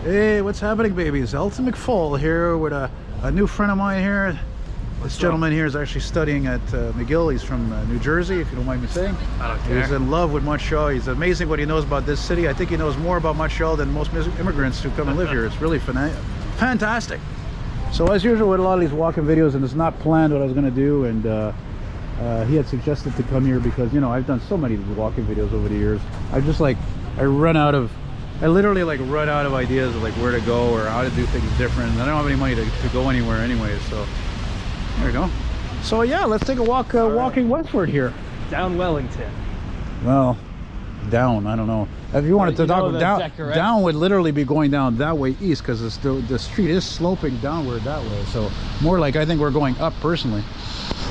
Hey, what's happening, babies? Elton McFall here with a new friend of mine here. This gentleman here is actually studying at McGill. He's from New Jersey, if you don't mind me saying. I don't care. He's in love with Montreal. He's amazing what he knows about this city. I think he knows more about Montreal than most immigrants who come and live here. It's really fantastic. So as usual with a lot of these walking videos, and it's not planned what I was going to do, and he had suggested to come here because, you know, I've done so many walking videos over the years. I literally like run out of ideas of like where to go or how to do things different, and I don't have any money to go anywhere anyway, so there we go. So yeah, let's take a walk walking westward here. Down Wellington. Well, down, I don't know. If you wanted to talk down would literally be going down that way east, because the street is sloping downward that way, so more like I think we're going up personally.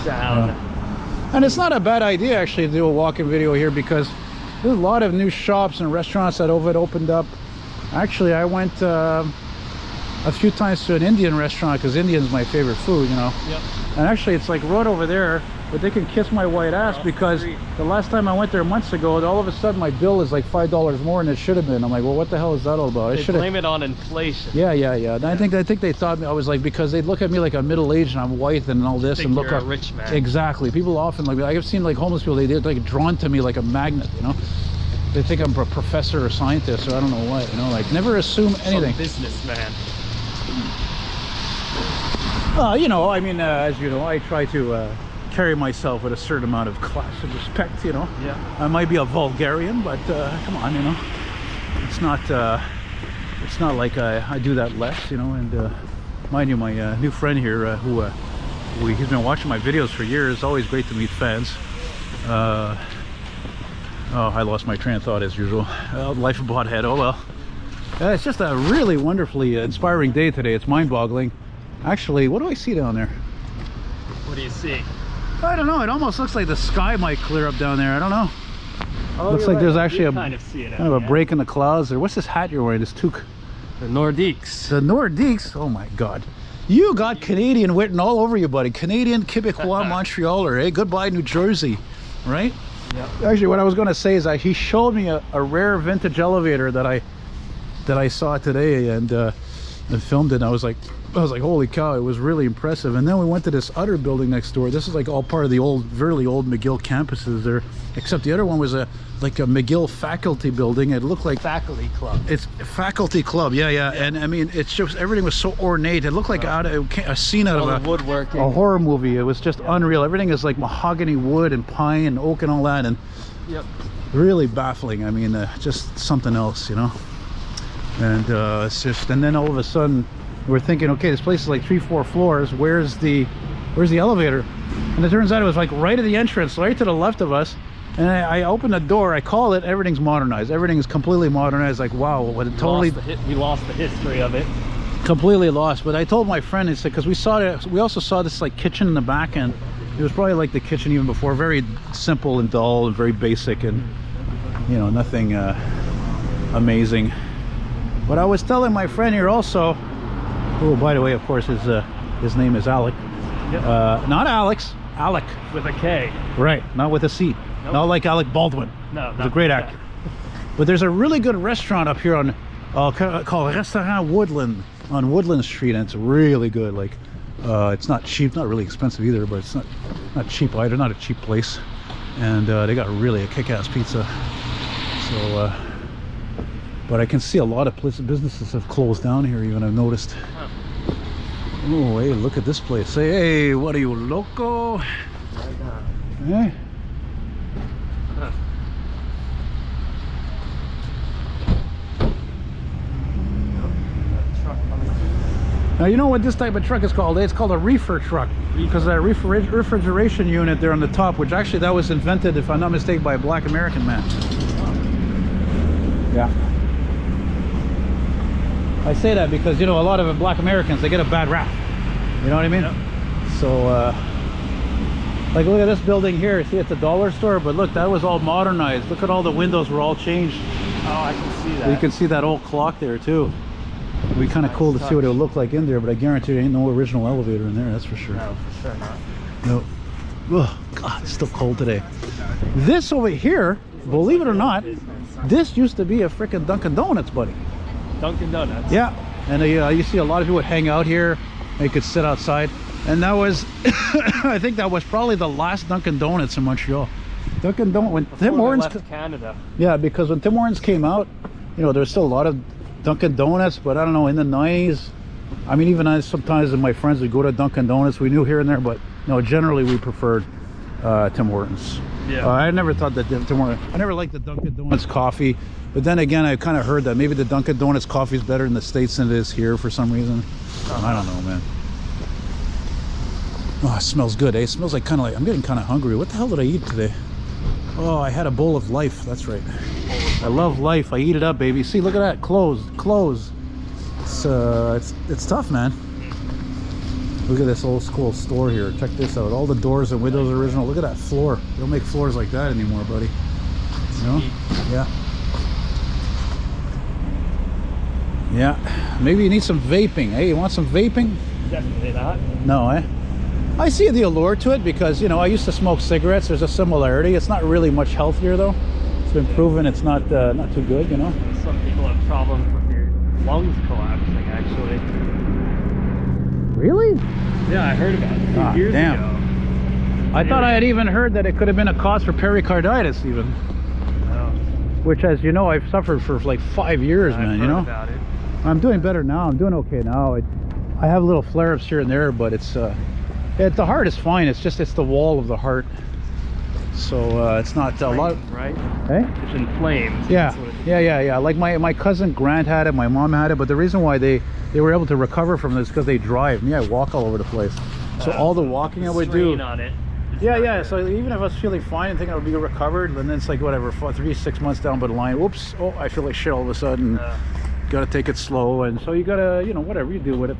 Down. And it's not a bad idea actually to do a walking video here, because there's a lot of new shops and restaurants that have opened up. Actually, I went a few times to an Indian restaurant because Indian's my favorite food, you know. Yep. And actually, it's like right over there, but they can kiss my white ass because the last time I went there months ago, all of a sudden my bill is like $5 more than it should have been. I'm like, well, what the hell is that all about? They blame it on inflation. Yeah. And I think they thought I was like, because they look at me like I'm middle-aged and I'm white and all this, and look you're a rich man. Exactly. People often like, I've seen like homeless people, they're like drawn to me like a magnet, you know. They think I'm a professor or scientist or I don't know what, you know, like never assume anything. Some businessman. You know, I mean, as you know, I try to carry myself with a certain amount of class and respect, you know. Yeah. I might be a vulgarian, but come on, you know. It's not like I do that less, you know. And mind you, my new friend here, he's been watching my videos for years. It's always great to meet fans. Oh, I lost my train of thought as usual. Life of Bothead, oh well. It's just a really wonderfully inspiring day today. It's mind-boggling. Actually, what do I see down there? What do you see? I don't know. It almost looks like the sky might clear up down there. I don't know. Oh, looks like there's actually kind of a break in the clouds there. What's this hat you're wearing? This toque? The Nordiques. The Nordiques? Oh my God. You got Canadian written all over you, buddy. Canadian, Quebecois, Montrealer, eh? Goodbye, New Jersey, right? Yep. Actually, what I was going to say is that he showed me a rare vintage elevator that I saw today and filmed it. And I was like, holy cow, it was really impressive. And then we went to this other building next door. This is like all part of the really old McGill campuses there, except the other one was like a McGill faculty building. It looked like faculty club. It's a faculty club, yeah. And I mean, it's just everything was so ornate. It looked like a scene out of a horror movie. It was just unreal. Everything is like mahogany wood and pine and oak and all that, and really baffling. I mean, just something else, you know. And it's just, and then all of a sudden we're thinking, okay, this place is like 3-4 floors. Where's the elevator? And it turns out it was like right at the entrance, right to the left of us. And I opened the door, I call it, everything's modernized. Everything is completely modernized. Like, wow, what it totally... We lost the history of it. Completely lost. But I told my friend, I said, because we also saw this like kitchen in the back end. It was probably like the kitchen even before, very simple and dull and very basic, and you know, nothing amazing. But I was telling my friend here also, oh, by the way, of course, his name is Alec. Yep. Not Alex, Alec. With a K. Right, not with a C. Nope. Not like Alec Baldwin. No, he's a great actor. But there's a really good restaurant up here on called Restaurant Woodland on Woodland Street, and it's really good. Like, it's not cheap, not really expensive either, but it's not cheap either. Not a cheap place, and they got really a kick-ass pizza. So, but I can see a lot of businesses have closed down here. Even I've noticed. Oh, hey, look at this place. Hey, what are you, loco? Hey. Now you know what this type of truck is called? It's called a reefer truck, because that refrigeration unit there on the top, which actually that was invented, if I'm not mistaken, by a black American man. Yeah. I say that because, you know, a lot of black Americans, they get a bad rap. You know what I mean? Yep. So, like, look at this building here. See, it's a dollar store, but look, that was all modernized. Look at all the windows were all changed. Oh, I can see that. You can see that old clock there too. It'd be kind of cool to see what it would look like in there, but I guarantee there ain't no original elevator in there, that's for sure. No, for sure not. No. Oh, God, it's still cold today. This over here, believe it or not, this used to be a freaking Dunkin' Donuts, buddy. Dunkin' Donuts. Yeah, and you see a lot of people would hang out here. They could sit outside, and that was, I think that was probably the last Dunkin' Donuts in Montreal. Dunkin' Donuts when Tim Hortons left Canada. Yeah, because when Tim Hortons came out, you know, there's still a lot of Dunkin' Donuts, but I don't know, in the 90s, I mean, even sometimes my friends would go to Dunkin' Donuts. We knew here and there, but no, generally we preferred Tim Hortons. Yeah. I never thought that Tim Hortons, I never liked the Dunkin' Donuts coffee, but then again, I kind of heard that maybe the Dunkin' Donuts coffee is better in the States than it is here for some reason. I don't know, man. Oh, it smells good, eh? It smells like I'm getting kind of hungry. What the hell did I eat today? Oh, I had a bowl of life. That's right. I love life. I eat it up, baby. See, look at that. Closed. It's tough, man. Look at this old school store here. Check this out. All the doors and windows are original. Look at that floor. They don't make floors like that anymore, buddy. You know? Yeah. Yeah. Maybe you need some vaping. Hey, you want some vaping? Definitely not. No, eh? I see the allure to it because, you know, I used to smoke cigarettes. There's a similarity. It's not really much healthier, though. It's been proven it's not too good, you know. Some people have problems with their lungs collapsing, actually. Really? Yeah, I heard about it a few years ago. I thought I had even heard that it could have been a cause for pericarditis, even. Oh. Which, as you know, I've suffered for like 5 years, man. You know. About it. I'm doing better now. I'm doing okay now. I have little flare-ups here and there, but it's the heart is fine. It's the wall of the heart. So it's not a lot. Right? Hey? It's inflamed. Yeah. Like my cousin Grant had it, my mom had it, but the reason why they were able to recover from this is because they drive. Me, I walk all over the place. So all the walking I would do. On it. Yeah. So even if I was feeling fine and thinking I would be recovered, and then it's like whatever, 3-6 months down the line, whoops, oh, I feel like shit all of a sudden. Got to take it slow, and so you gotta, you know, whatever you do with it.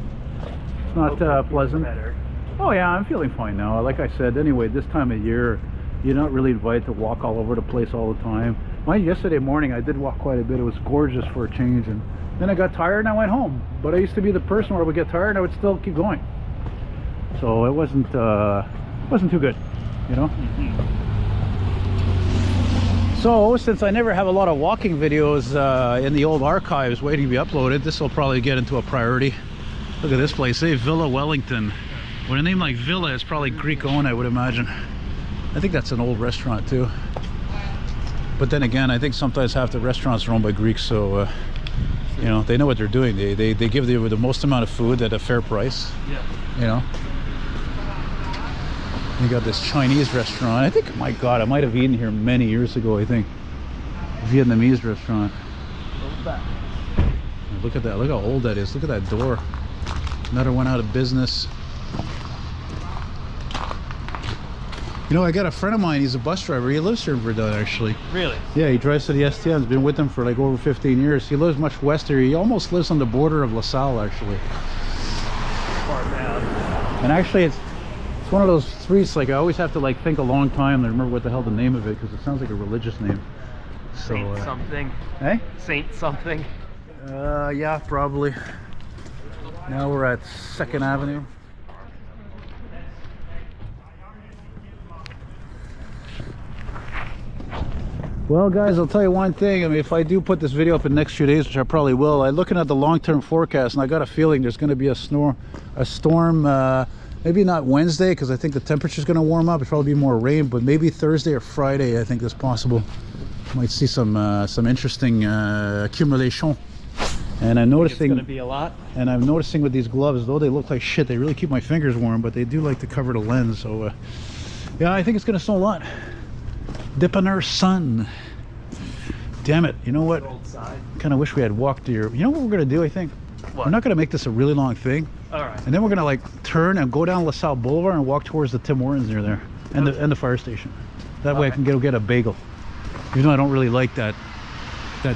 It's not pleasant. Better. Oh yeah, I'm feeling fine now. Like I said, anyway, this time of year, you're not really invited to walk all over the place all the time. Yesterday morning, I did walk quite a bit. It was gorgeous for a change, and then I got tired and I went home. But I used to be the person where I would get tired and I would still keep going. So it wasn't too good, you know. So since I never have a lot of walking videos in the old archives waiting to be uploaded, this will probably get into a priority. Look at this place, eh? Villa Wellington. With a name like Villa, it's probably Greek owned, I would imagine. I think that's an old restaurant too. But then again, I think sometimes half the restaurants are owned by Greeks, so you know, they know what they're doing. They give you the most amount of food at a fair price. Yeah. You know. You got this Chinese restaurant. I think, my God, I might have eaten here many years ago, I think. Vietnamese restaurant. Look at that. Look how old that is. Look at that door. Another one out of business. You know, I got a friend of mine. He's a bus driver. He lives here in Verdun, actually. Really? Yeah, he drives to the STM. He's been with them for like over 15 years. He lives much wester. He almost lives on the border of LaSalle, actually. Far down. And actually, it's one of those streets, like I always have to like think a long time to remember what the hell the name of it, because it sounds like a religious name. So, Saint something. Eh? Saint something. Yeah, probably. Now we're at 2nd Avenue. Well, guys, I'll tell you one thing. I mean, if I do put this video up in the next few days, which I probably will, I'm looking at the long-term forecast, and I got a feeling there's going to be a storm. Maybe not Wednesday, because I think the temperature's going to warm up. It'll probably be more rain, but maybe Thursday or Friday, I think that's possible. Might see some interesting accumulation. And I'm noticing it's going to be a lot. And I'm noticing with these gloves, though they look like shit, they really keep my fingers warm, but they do like to cover the lens. So yeah, I think it's going to snow a lot. Dippener sun. Damn it! You know what? Kind of wish we had walked here. You know what we're going to do? I think we're not going to make this a really long thing. All right. And then we're gonna like turn and go down LaSalle Boulevard and walk towards the Tim Hortons near there, and the fire station. That way I can go get a bagel. Even though I don't really like that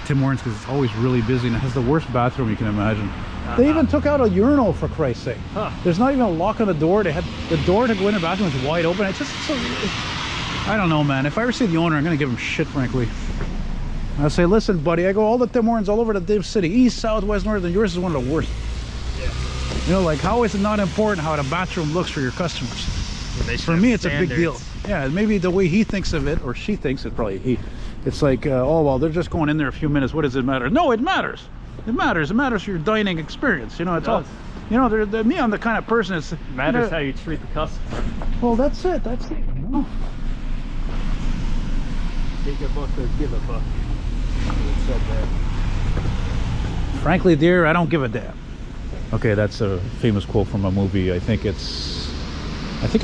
Tim Hortons because it's always really busy and it has the worst bathroom you can imagine. They even took out a urinal, for Christ's sake. There's not even a lock on the door. They had the door to go in the bathroom is wide open. It's just so. I don't know, man. If I ever see the owner, I'm gonna give him shit, frankly. I'll say, listen, buddy, I go all the Tim Hortons all over the damn city, east, south, west, north, and yours is one of the worst. You know, like, how is it not important how the bathroom looks for your customers? For me, it's a big deal. Yeah, maybe the way he thinks of it, or she thinks it, probably he. It's like, oh, well, they're just going in there a few minutes. What does it matter? No, it matters. It matters. It matters for your dining experience. You know, it's all. does. You know, me, I'm the kind of person. It's Matters how you treat the customer. Well, that's it. That's it. You know. Take a book or give a book. It said there. Frankly, dear, I don't give a damn. Okay, that's a famous quote from a movie. I think it's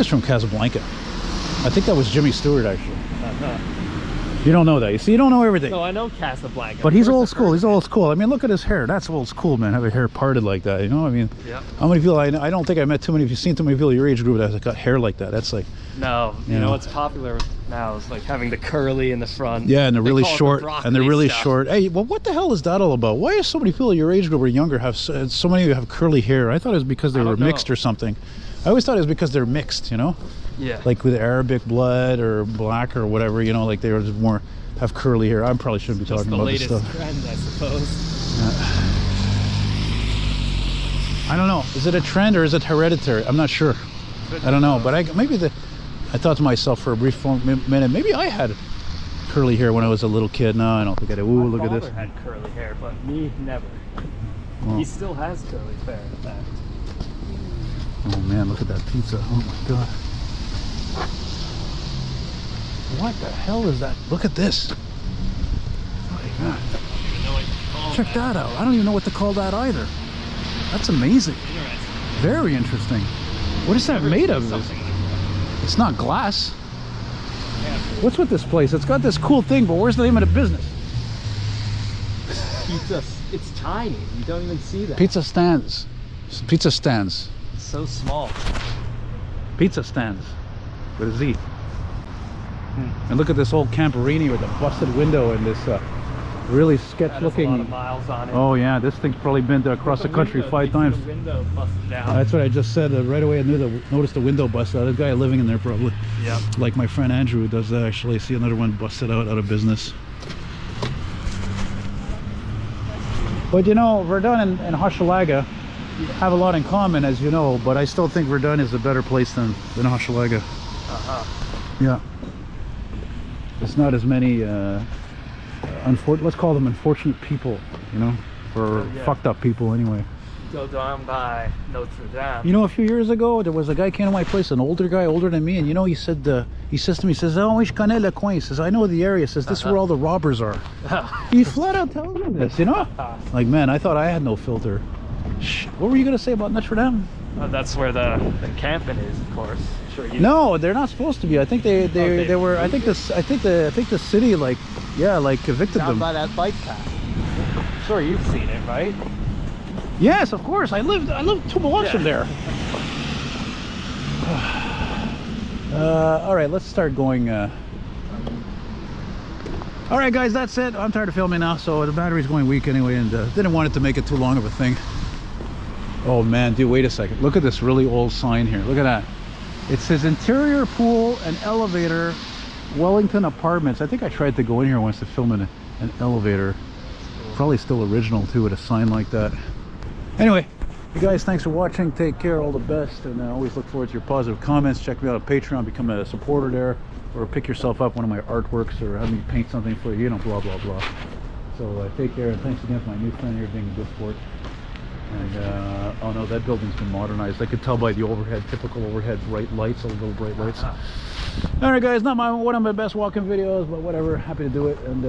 from Casablanca. I think that was Jimmy Stewart, actually. You don't know that. You see, you don't know everything. No, I know Casablanca. But he's old school. He's old school. I mean, look at his hair. That's old school, man. Have a hair parted like that. You know, I mean, yeah. How many people? I don't think I met too many. If you've seen too many people your age group that got hair like that, that's like. No, you know what's popular now is like having the curly in the front. Yeah, and they're really short. And they're really stuff. short. Hey, well, what the hell is that all about? Why is so many people your age group or younger have so many have curly hair? I thought it was because they were mixed or something. I always thought it was because they're mixed. You know. Yeah. Like with Arabic blood or black or whatever. You know, like they were just more. Have curly hair. I probably shouldn't be talking about this stuff. The latest trend, I suppose. I don't know. Is it a trend or is it hereditary? I'm not sure. I don't know. But I thought to myself for a brief minute, maybe I had curly hair when I was a little kid. No, I don't think I did. Ooh, look at this. My father had curly hair, but me never. Well, he still has curly hair, in fact. Oh man, look at that pizza. Oh my god. What the hell is that? Look at this. Oh my god. Check that out. I don't even know what to call that either. That's amazing. Very interesting. What is that made of? It's not glass. What's with this place? It's got this cool thing, but where's the name of the business? Pizza. It's tiny. You don't even see that. Pizza stands. Pizza stands. It's so small. Pizza stands. With a Z. And look at this old Camperini with a busted window and this really sketch looking. A lot of miles on it. Oh yeah, this thing's probably been across the country 5 times. The window busted down. That's what I just said. Right away I noticed the window busted out. There's a guy living in there probably. Yeah. Like my friend Andrew who does that actually. See another one busted out of business. But you know, Verdun and Hochelaga have a lot in common, as you know, but I still think Verdun is a better place than Hochelaga. Yeah. There's not as many let's call them unfortunate people, you know, or fucked up people anyway. Go down by Notre Dame. You know, a few years ago there was a guy came to my place, an older guy, older than me, and you know, he said to me, he says, oh, je connais le coin. He says, I know the area. He says, this is where all the robbers are. He flat out tells me this, you know. Like, man, I thought I had no filter. Shh. What were you gonna say about Notre Dame? That's where the camping is, of course. Sure. No, they're not supposed to be. I think they were. I think the city like evicted down them. by that bike path. Sure, you've seen it, right? Yes, of course. I lived 2 blocks from there. All right, let's start going. All right, guys, that's it. I'm tired of filming now, so the battery's going weak anyway, and didn't want it to make it too long of a thing. Oh man, dude, wait a second. Look at this really old sign here. Look at that. It says interior pool and elevator, Wellington apartments. I think I tried to go in here once to film an elevator. Probably still original too with a sign like that. Anyway, you guys, thanks for watching. Take care, all the best, and I always look forward to your positive comments. Check me out on Patreon, become a supporter there, or pick yourself up one of my artworks, or have me paint something for you, you know, blah blah blah. So take care, and thanks again for my new friend here being a good sport. And oh no, that building's been modernized. I could tell by the overhead, typical overhead bright lights, all the little bright lights. All right, guys, not one of my best walking videos, but whatever, happy to do it. And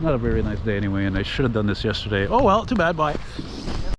not a very nice day anyway, and I should have done this yesterday. Oh well, too bad. Bye.